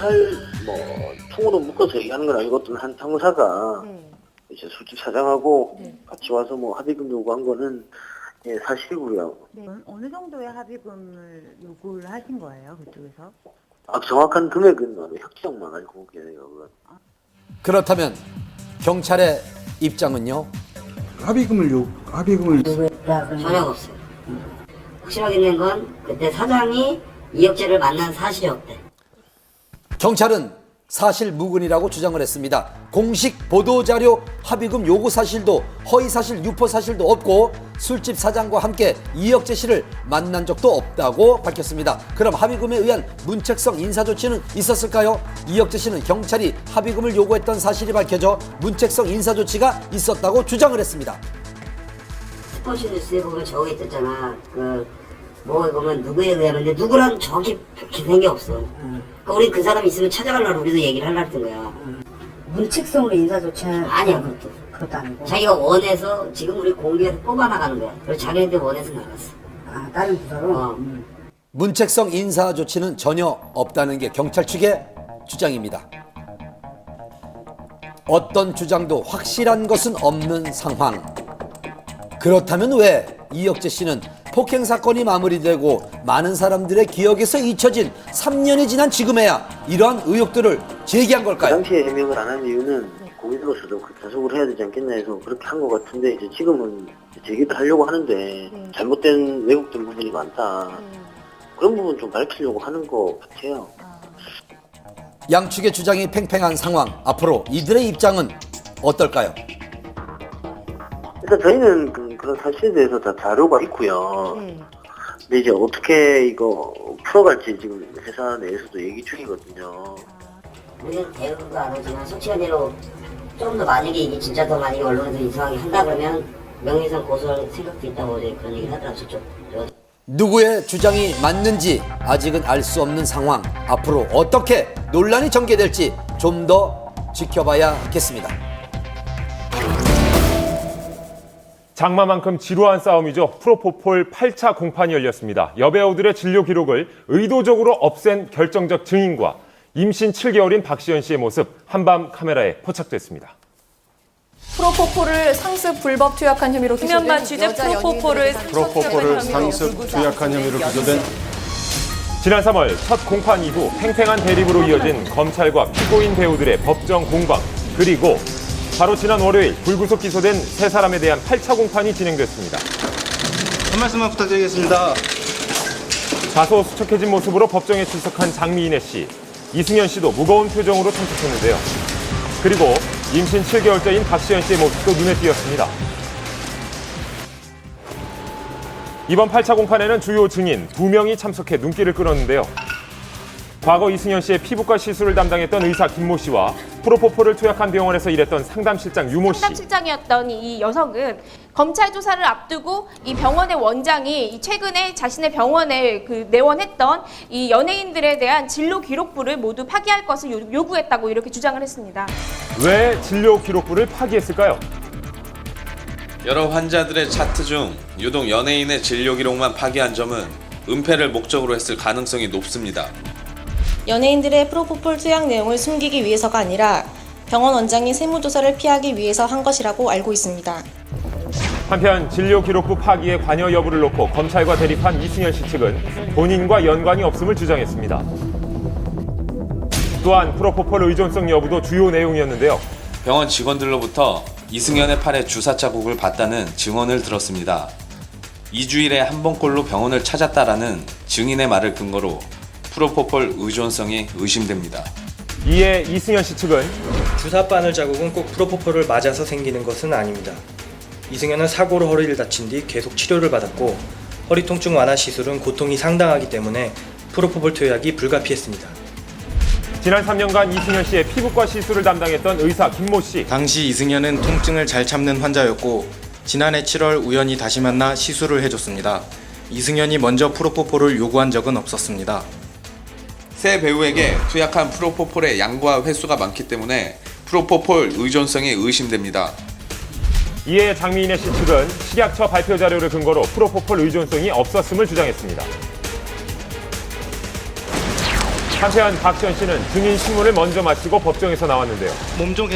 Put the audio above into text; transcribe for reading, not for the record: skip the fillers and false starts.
경찰 뭐 통으로 묶어서 얘기하는 건 아니고 어떤 한 상무사가 이제 술집 사장하고 같이 와서 뭐 합의금 요구한 거는 예, 사실이고요. 네. 어느 정도의 합의금을 요구를 하신 거예요, 그쪽에서? 정확한 금액은 협정만 알고 계세요. 그렇다면 경찰의 입장은요? 합의금을 전혀 없어요. 확실하게 된 건 그때 사장이 이혁재를 만난 사실이 없대. 경찰은 사실 무근이라고 주장을 했습니다. 공식 보도자료 합의금 요구 사실도 허위사실 유포 사실도 없고 술집 사장과 함께 이혁재 씨를 만난 적도 없다고 밝혔습니다. 그럼 합의금에 의한 문책성 인사조치는 있었을까요? 이혁재 씨는 경찰이 합의금을 요구했던 사실이 밝혀져 문책성 인사조치가 있었다고 주장을 했습니다. 스포츠 뉴스에 보면 저거 있었잖아. 뭐에 보면 누구에 의하면 근데 누구랑 정확히 밝힌 게 없어. 그러니까 우리 그 사람 있으면 찾아가려고 우리도 얘기를 하려고 했던 거야. 문책성으로 인사조치는 아니야, 그것도 아니고. 자기가 원해서 지금 우리 공개해서 뽑아나가는 거야. 그래서 자기한테 원해서 나갔어. 아, 다른 부서로? 문책성 인사 조치는 전혀 없다는 게 경찰 측의 주장입니다. 어떤 주장도 확실한 것은 없는 상황. 그렇다면 왜 이혁재 씨는 폭행 사건이 마무리되고 많은 사람들의 기억에서 잊혀진 3년이 지난 지금에야 이러한 의혹들을 제기한 그 걸까요? 당시에 해명을 안 한 이유는 공인으로서도 그 단속을 해야 되지 않겠나 해서 그렇게 한 것 같은데 이제 지금은 제기를 하려고 하는데 잘못된 왜곡된 부분이 많다. 그런 부분 좀 밝히려고 하는 것 같아요. 양측의 주장이 팽팽한 상황. 앞으로 이들의 입장은 어떨까요? 일단 저희는 그런 사실에 대해서 다 자료가 있고요. 근데 이제 어떻게 이거 풀어갈지 지금 회사 내에서도 얘기 중이거든요. 우리는 대응도 안 하지만 솔직한 대로 좀 더 만약에 이게 진짜 더 만약에 언론에서 이상하게 한다 그러면 명예훼손 고소할 생각도 있다고 어제 그런 얘기 하더라고요. 저쪽. 누구의 주장이 맞는지 아직은 알 수 없는 상황. 앞으로 어떻게 논란이 전개될지 좀 더 지켜봐야겠습니다. 장마만큼 지루한 싸움이죠. 프로포폴 8차 공판이 열렸습니다. 여배우들의 진료 기록을 의도적으로 없앤 결정적 증인과 임신 7개월인 박시연 씨의 모습 한밤 카메라에 포착됐습니다. 프로포폴을 상습 불법 투약한 혐의로 수면반 취재 프로포폴을 상습 투약한 혐의로 기소된 지난 3월 첫 공판 이후 팽팽한 대립으로 이어진 검찰과 피고인 배우들의 법정 공방. 그리고 바로 지난 월요일 불구속 기소된 세 사람에 대한 8차 공판이 진행됐습니다. 한 말씀만 부탁드리겠습니다. 다소 수척해진 모습으로 법정에 출석한 장미인혜 씨, 이승현 씨도 무거운 표정으로 참석했는데요. 그리고 임신 7개월째인 박시연 씨의 모습도 눈에 띄었습니다. 이번 8차 공판에는 주요 증인 2명이 참석해 눈길을 끌었는데요. 과거 이승현 씨의 피부과 시술을 담당했던 의사 김모 씨와 프로포폴을 투약한 병원에서 일했던 상담실장 유모 씨. 상담실장이었던 이 여성은 검찰 조사를 앞두고 이 병원의 원장이 최근에 자신의 병원에 내원했던 이 연예인들에 대한 진료 기록부를 모두 파기할 것을 요구했다고 이렇게 주장을 했습니다. 왜 진료 기록부를 파기했을까요? 여러 환자들의 차트 중 유독 연예인의 진료 기록만 파기한 점은 은폐를 목적으로 했을 가능성이 높습니다. 연예인들의 프로포폴 투약 내용을 숨기기 위해서가 아니라 병원 원장이 세무조사를 피하기 위해서 한 것이라고 알고 있습니다. 한편 진료 기록부 파기의 관여 여부를 놓고 검찰과 대립한 이승현 씨 측은 본인과 연관이 없음을 주장했습니다. 또한 프로포폴 의존성 여부도 주요 내용이었는데요. 병원 직원들로부터 이승현의 팔에 주사 자국을 봤다는 증언을 들었습니다. 2주일에 한 번꼴로 병원을 찾았다라는 증인의 말을 근거로 프로포폴 의존성이 의심됩니다. 이에 이승현 씨 측은 주사 바늘 자국은 꼭 프로포폴을 맞아서 생기는 것은 아닙니다. 이승현은 사고로 허리를 다친 뒤 계속 치료를 받았고 허리 통증 완화 시술은 고통이 상당하기 때문에 프로포폴 투약이 불가피했습니다. 지난 3년간 이승현 씨의 피부과 시술을 담당했던 의사 김모 씨. 당시 이승현은 통증을 잘 참는 환자였고 지난해 7월 우연히 다시 만나 시술을 해줬습니다. 이승현이 먼저 프로포폴을 요구한 적은 없었습니다. 새 배우에게 투약한 프로포폴의 양과 횟수가 많기 때문에 프로포폴 의존성이 의심됩니다. 이에 장미인혜 씨 측은 식약처 발표 자료를 근거로 프로포폴 의존성이 없었음을 주장했습니다. 한편 박지원 씨는 증인 신문을 먼저 마치고 법정에서 나왔는데요. 몸종